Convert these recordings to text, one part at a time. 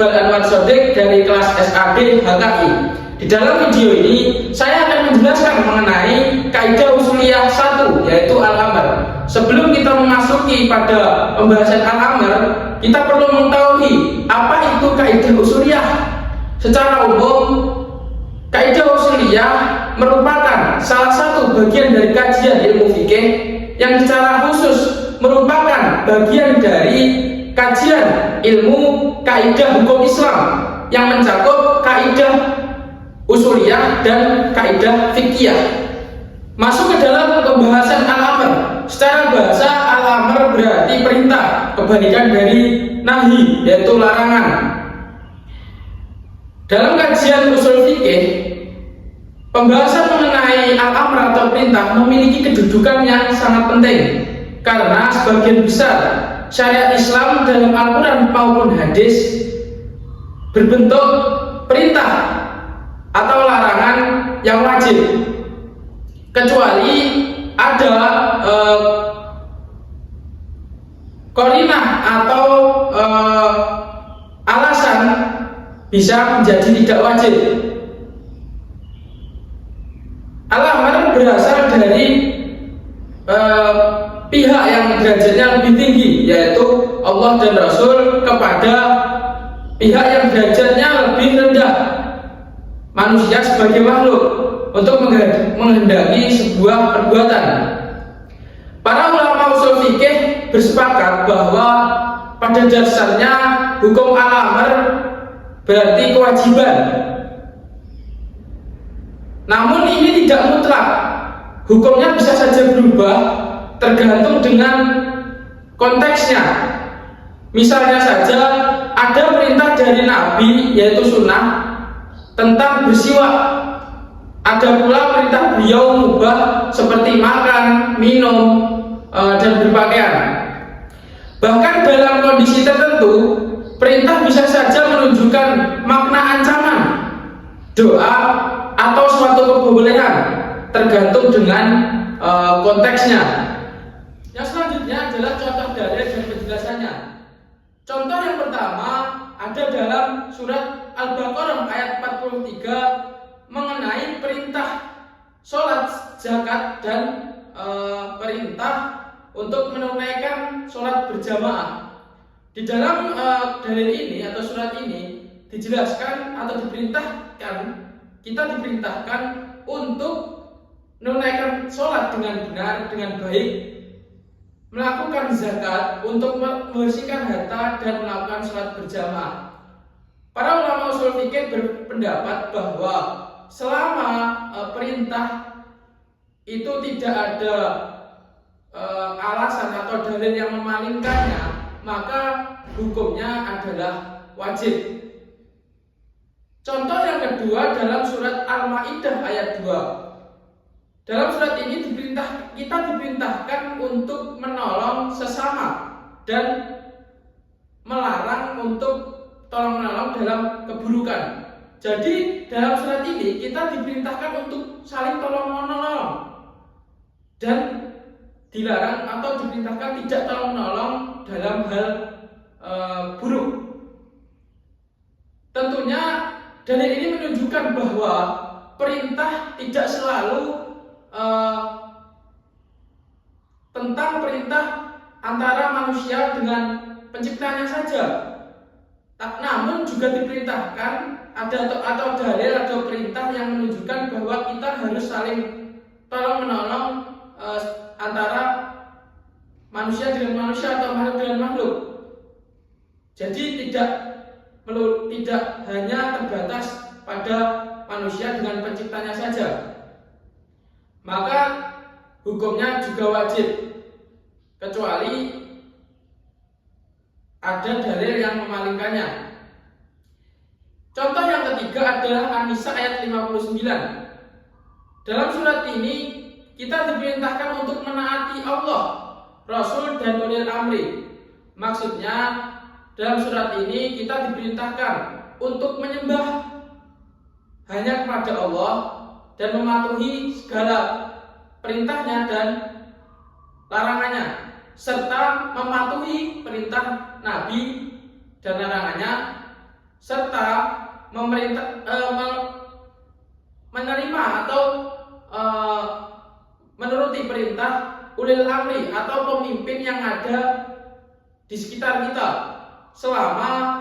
Iqbal Anwar Shodiq dari kelas SAD HKI. Di dalam video ini saya akan menjelaskan mengenai kaidah usuliyah 1, yaitu al-amr. Sebelum kita memasuki pada pembahasan al-amr, kita perlu mengetahui apa itu kaidah usuliyah. Secara umum, kaidah usuliyah merupakan salah satu bagian dari kajian ilmu fikih yang secara khusus merupakan bagian dari kajian ilmu kaidah hukum Islam yang mencakup kaidah usuliyah dan kaidah fikih. Masuk ke dalam pembahasan al-amr. Secara bahasa, al-amr berarti perintah, kebalikan dari nahi, yaitu larangan. Dalam kajian usul fikih, pembahasan mengenai al-amr atau perintah memiliki kedudukan yang sangat penting, karena sebagian besar syariat Islam dalam Al-Quran maupun hadis berbentuk perintah atau larangan yang wajib, kecuali ada qarinah atau alasan bisa menjadi tidak wajib. Al-amr berasal dari pihak yang derajatnya lebih tinggi, yaitu Allah dan Rasul, kepada pihak yang derajatnya lebih rendah, manusia sebagai makhluk, untuk menghendaki sebuah perbuatan. Para ulama usul fikih bersepakat bahwa pada dasarnya hukum al-amr berarti kewajiban. Namun ini tidak mutlak. Hukumnya bisa saja berubah tergantung dengan konteksnya. Misalnya saja ada perintah dari Nabi, yaitu sunnah, tentang bersiwak. Ada pula perintah beliau mubah seperti makan, minum, dan berpakaian. Bahkan dalam kondisi tertentu, perintah bisa saja menunjukkan makna ancaman, doa, atau suatu kebolehan, tergantung dengan konteksnya. Yang selanjutnya adalah contoh dalil dan penjelasannya. Contoh yang pertama ada dalam surat Al-Baqarah ayat 43 mengenai perintah sholat, zakat, dan perintah untuk menunaikan sholat berjamaah. Di dalam dalil ini atau surat ini dijelaskan atau diperintahkan, kita diperintahkan untuk menunaikan sholat dengan benar, dengan baik, melakukan zakat, untuk membersihkan harta, dan melakukan sholat berjamaah. Para ulama usul fikih berpendapat bahwa selama perintah itu tidak ada alasan atau dalil yang memalingkannya, maka hukumnya adalah wajib. Contoh yang kedua dalam surat Al-Maidah ayat 2. Dalam surat ini kita diperintahkan untuk menolong sesama dan melarang untuk tolong-menolong dalam keburukan. Jadi dalam surat ini kita diperintahkan untuk saling tolong-menolong dan dilarang atau diperintahkan tidak tolong-menolong dalam hal buruk. Tentunya dalil ini menunjukkan bahwa perintah tidak selalu tentang perintah antara manusia dengan penciptanya saja, namun juga diperintahkan atau dalil atau perintah yang menunjukkan bahwa kita harus saling tolong menolong antara manusia dengan manusia atau makhluk dengan makhluk. Jadi tidak hanya terbatas pada manusia dengan penciptanya saja, maka hukumnya juga wajib, kecuali ada dalil yang memalingkannya. Contoh yang ketiga adalah An-Nisa ayat 59. Dalam surat ini kita diperintahkan untuk menaati Allah, Rasul, dan ulil amri. Maksudnya dalam surat ini kita diperintahkan untuk menyembah hanya kepada Allah dan mematuhi segala perintahnya dan larangannya, serta mematuhi perintah Nabi dan larangannya, serta menerima atau menuruti perintah ulil amri atau pemimpin yang ada di sekitar kita selama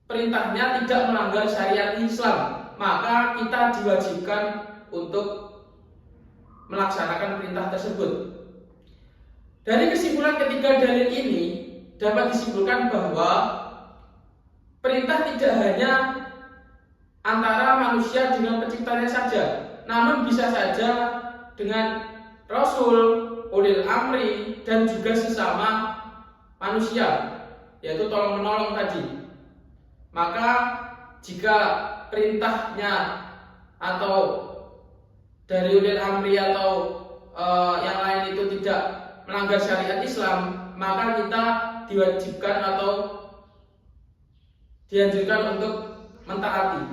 perintahnya tidak melanggar syariat Islam, maka kita diwajibkan untuk melaksanakan perintah tersebut. Dari kesimpulan ketiga dalil ini dapat disimpulkan bahwa perintah tidak hanya antara manusia dengan penciptanya saja, namun bisa saja dengan Rasul, ulil amri, dan juga sesama manusia, yaitu tolong menolong tadi. Maka jika perintahnya atau dari ulil amri atau yang lain itu tidak melanggar syariat Islam, maka kita diwajibkan atau dianjurkan untuk mentaati.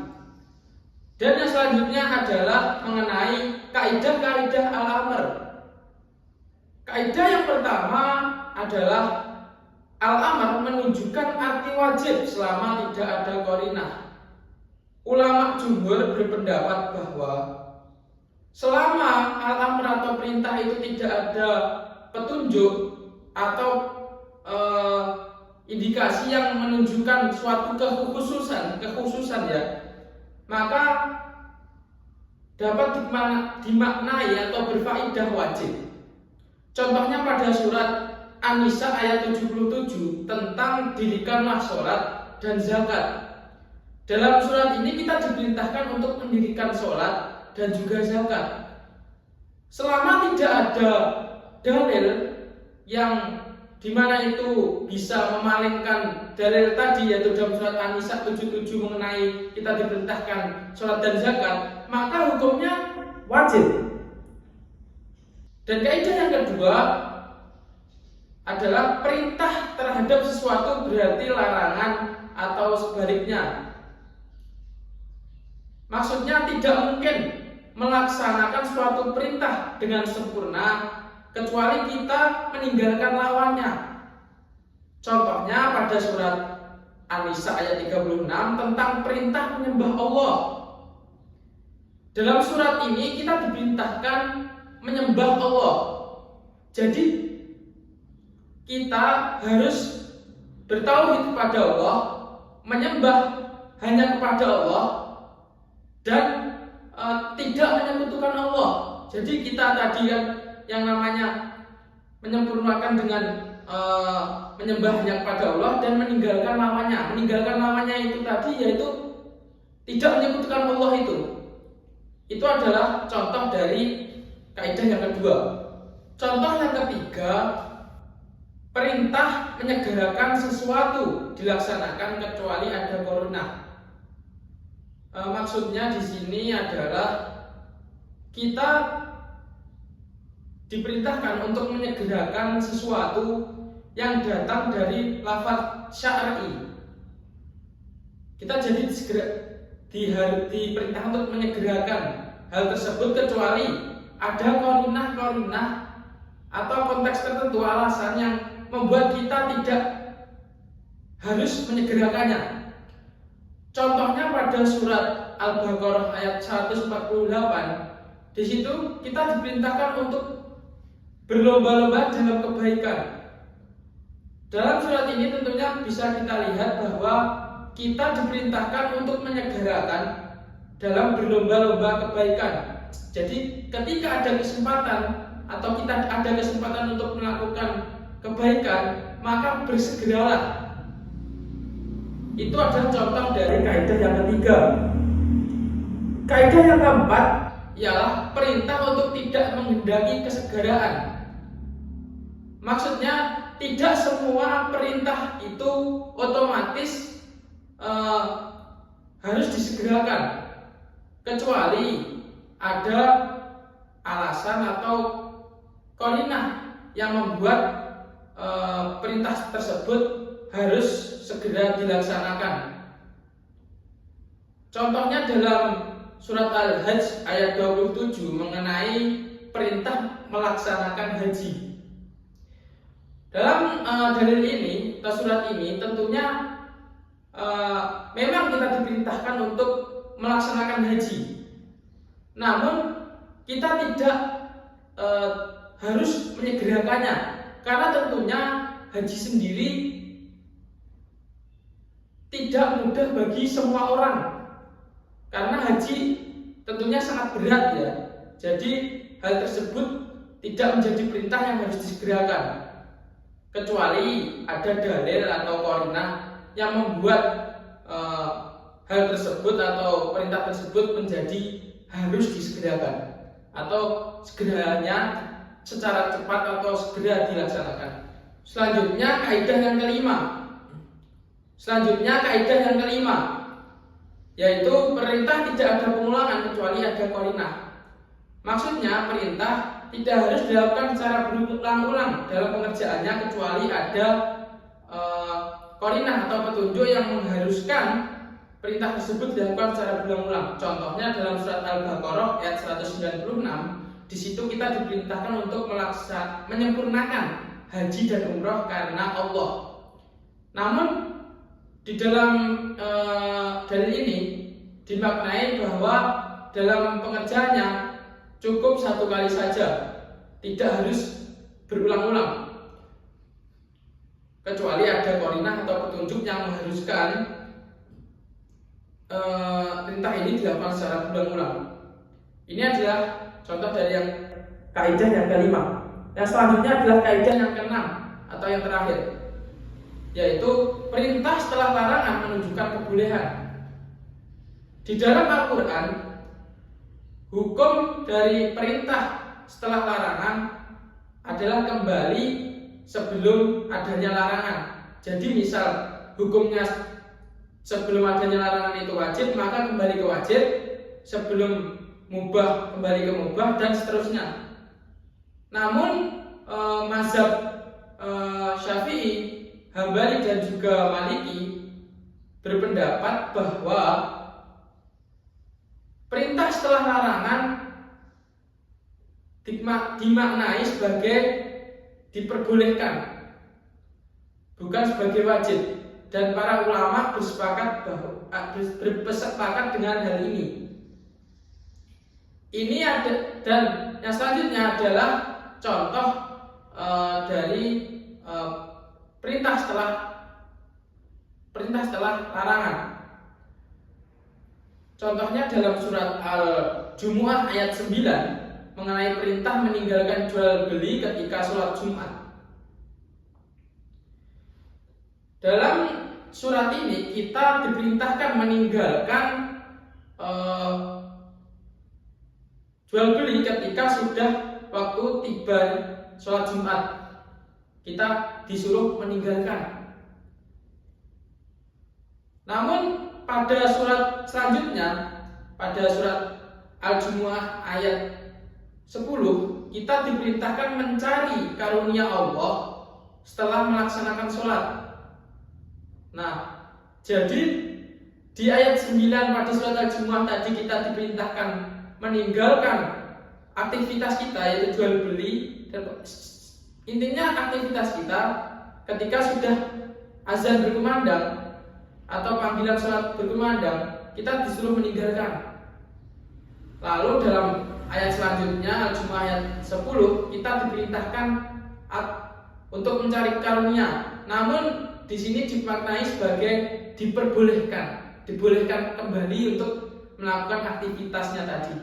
Dan yang selanjutnya adalah mengenai kaidah-kaidah al-amr. Kaidah yang pertama adalah al-amr menunjukkan arti wajib selama tidak ada qarinah. Ulama jumhur berpendapat bahwa selama al-amr atau perintah itu tidak ada petunjuk atau indikasi yang menunjukkan suatu kekhususan ya, maka dapat dimaknai atau berfaedah wajib. Contohnya pada surat An-Nisa ayat 77 tentang dirikanlah sholat dan zakat. Dalam surat ini kita diperintahkan untuk mendirikan sholat dan juga zakat. Selama tidak ada dalil yang dimana itu bisa memalingkan dalil tadi, yaitu dalam surat An-Nisa 77 mengenai kita diperintahkan sholat dan zakat, maka hukumnya wajib. Dan kaidah yang kedua adalah perintah terhadap sesuatu berarti larangan atau sebaliknya. Maksudnya tidak mungkin melaksanakan suatu perintah dengan sempurna kecuali kita meninggalkan lawannya. Contohnya pada surat An-Nisa ayat 36 tentang perintah menyembah Allah. Dalam surat ini kita diperintahkan menyembah Allah. Jadi kita harus bertauhid kepada Allah, menyembah hanya kepada Allah, dan tidak menyekutukan Allah. Jadi kita tadi kan yang namanya menyempurnakan dengan menyembah hanya kepada Allah dan meninggalkan lawannya. Meninggalkan lawannya itu tadi yaitu tidak menyekutukan Allah itu. Itu adalah contoh dari kaidah yang kedua. Contoh yang ketiga, perintah menyegerakan sesuatu dilaksanakan kecuali ada qarinah. Maksudnya di sini adalah kita diperintahkan untuk menyegerakan sesuatu yang datang dari lafaz syar'i. Kita jadi diperintahkan untuk menyegerakan hal tersebut kecuali ada qarinah atau konteks tertentu, alasan yang membuat kita tidak harus menyegerakannya. Contohnya pada surat Al-Baqarah ayat 148. Di situ kita diperintahkan untuk berlomba-lomba dalam kebaikan. Dalam surat ini tentunya bisa kita lihat bahwa kita diperintahkan untuk menyegerakan dalam berlomba-lomba kebaikan. Jadi ketika ada kesempatan atau kita ada kesempatan untuk melakukan kebaikan, maka bersegeralah. Itu adalah contoh dari kaidah yang ketiga. Kaidah yang keempat ialah perintah untuk tidak menghendaki kesegeraan. Maksudnya tidak semua perintah itu otomatis harus disegerakan, kecuali ada alasan atau qarinah yang membuat perintah tersebut harus segera dilaksanakan. Contohnya dalam surat Al-Hajj ayat 27 mengenai perintah melaksanakan haji. Dalam dalil ini atau surat ini tentunya memang kita diperintahkan untuk melaksanakan haji. Namun kita tidak harus menyegerakannya, karena tentunya haji sendiri tidak mudah bagi semua orang, karena haji tentunya sangat berat ya. Jadi hal tersebut tidak menjadi perintah yang harus disegerakan, kecuali ada dalil atau qarinah yang membuat hal tersebut atau perintah tersebut menjadi harus disegerakan atau segeranya secara cepat atau segera dilaksanakan. Selanjutnya kaidah yang kelima, yaitu perintah tidak ada pengulangan kecuali ada qarinah. Maksudnya perintah tidak harus dilakukan secara berulang-ulang dalam pengerjaannya kecuali ada qarinah atau petunjuk yang mengharuskan perintah tersebut dilakukan secara berulang-ulang. Contohnya dalam surat Al-Baqarah ayat 196, di situ kita diperintahkan untuk menyempurnakan haji dan umroh karena Allah. Namun di dalam dalil ini dimaknai bahwa dalam pengerjaannya cukup satu kali saja, tidak harus berulang-ulang, kecuali ada qarinah atau petunjuk yang mengharuskan perintah ini dilakukan secara berulang-ulang. Ini adalah contoh dari yang kaidah yang kelima. Yang selanjutnya adalah kaidah yang keenam atau yang terakhir, yaitu perintah setelah larangan menunjukkan kebolehan. Di dalam Al-Quran, hukum dari perintah setelah larangan adalah kembali sebelum adanya larangan. Jadi misal hukumnya sebelum adanya larangan itu wajib, maka kembali ke wajib. Sebelum mubah kembali ke mubah, dan seterusnya. Namun mazhab Syafi'i, Hambali dan juga Maliki berpendapat bahwa perintah setelah larangan dimaknai sebagai diperbolehkan, bukan sebagai wajib. Dan para ulama bersepakat dengan hal ini. Ini ada, dan yang selanjutnya adalah contoh dari perintah setelah larangan. Contohnya dalam surat Al-Jumu'ah ayat 9 mengenai perintah meninggalkan jual beli ketika sholat Jumat. Dalam surat ini kita diperintahkan meninggalkan jual beli ketika sudah waktu tiba sholat Jumat. Kita disuruh meninggalkan. Namun pada surat selanjutnya, pada surat Al-Jumu'ah ayat 10, kita diperintahkan mencari karunia Allah setelah melaksanakan sholat. Nah, jadi di ayat 9 pada surat Al-Jumu'ah tadi kita diperintahkan meninggalkan aktivitas kita, yaitu jual beli. Dan intinya aktivitas kita ketika sudah azan berkumandang atau panggilan sholat berkumandang, kita disuruh meninggalkan. Lalu dalam ayat selanjutnya Al-Jumu'ah ayat 10, kita diperintahkan untuk mencari karunia. Namun di sini dimaknai sebagai dibolehkan kembali untuk melakukan aktivitasnya tadi.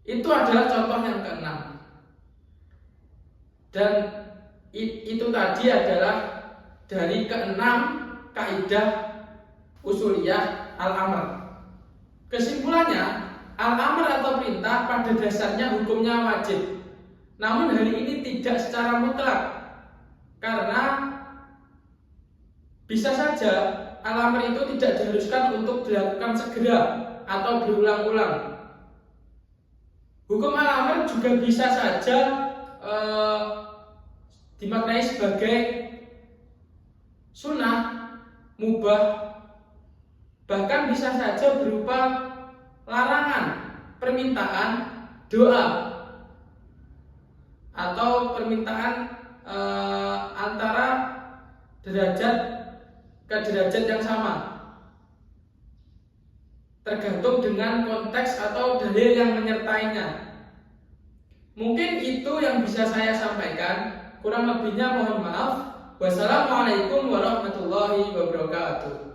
Itu adalah contoh yang keenam. Dan itu tadi adalah dari keenam kaidah usuliyah al-amr. Kesimpulannya, al-amr atau perintah pada dasarnya hukumnya wajib. Namun hal ini tidak secara mutlak, karena bisa saja al-amr itu tidak diharuskan untuk dilakukan segera atau berulang-ulang. Hukum al-amr juga bisa saja dimaknai sebagai sunnah, mubah, bahkan bisa saja berupa larangan, permintaan, doa, atau permintaan antara derajat ke derajat yang sama, tergantung dengan konteks atau dalil yang menyertainya. Mungkin itu yang bisa saya sampaikan. Kurang lebihnya mohon maaf. Wassalamualaikum warahmatullahi wabarakatuh.